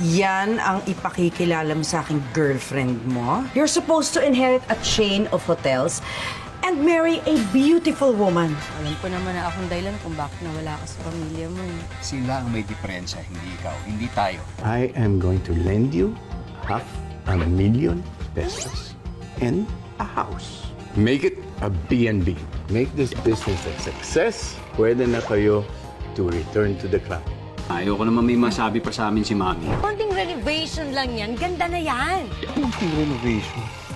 Yan ang ipakikilala mo sa aking girlfriend mo? You're supposed to inherit a chain of hotels and marry a beautiful woman. Alam ko naman na akong dahilan kung bakit nawala ka sa pamilya mo. Sila ang may diferensya, hindi ikaw, hindi tayo. I am going to lend you ₱500,000 and a house. Make it a B&B. Make this business a success. Pwede na kayo to return to the club. Ayoko naman may masabi pa sa amin si Mami. Konting renovation lang yan, ganda na yan.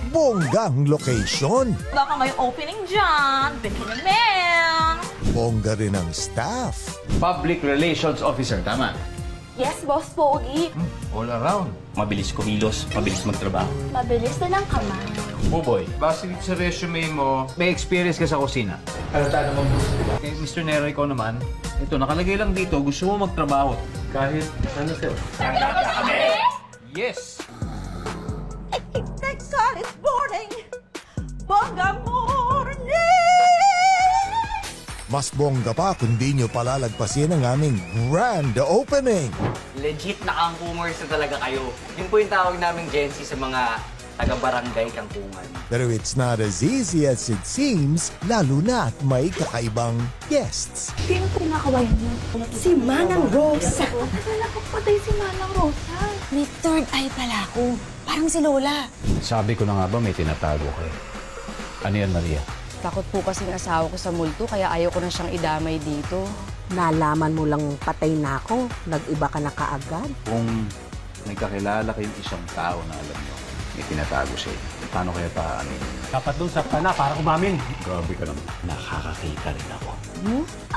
Bonggang location. Baka may opening dyan. Bekinemel. Bongga rin ang staff. Public Relations Officer, tama? Yes, Boss Pogi. All around. Mabilis kumilos, mabilis magtrabaho. Mabilis na ng kamay. Buboy, base dito sa resume mo, may experience ka sa kusina. Halata naman gusto ko. Okay, Mr. Nero, ikaw naman. Ito, nakalagay lang dito, gusto mo magtrabaho. Kahit, ano sir? Yes! Teka, it's morning. Bongga morning! Mas bongga pa kung di nyo palalagpasin ang aming grand opening. Legit na kangkungers na talaga kayo. Yun po yung tawag namin Gen Z sa mga taga-barangay kangkungan. Pero it's not as easy as it seems, lalo na at may kakaibang guests. Sino pinakawayan mo? Si Manang Rosa. Akala ko patay si Manang Rosa. May third eye pala ako. Parang si Lola. Sabi ko na nga ba may tinatago kayo? Ano yan, Maria? Takot po kasing asawa ko sa multo, kaya ayaw ko na siyang idamay dito. Nalaman mo lang patay na ako, nag-iba ka na kaagad. Kung may kakilala kayong isang tao na alam nyo, may tinatago sa inyo. Paano kaya paano? Dapat doon sa pana para kumamin. Grabe ka naman. Nakakakita rin ako.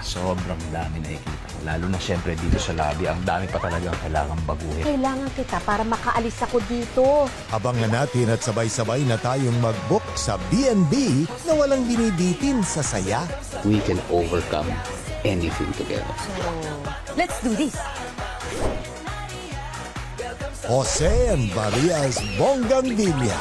Sobrang dami nakikita. Lalo na siyempre dito sa lobby, ang dami pa talagang kailangan baguhin. Kailangan kita para makaalis ako dito. Abangan natin at sabay-sabay na tayong mag-book sa B&B na walang binibitin sa saya. We can overcome anything together. Let's do this! Jose and Maria's Bonggang Villa.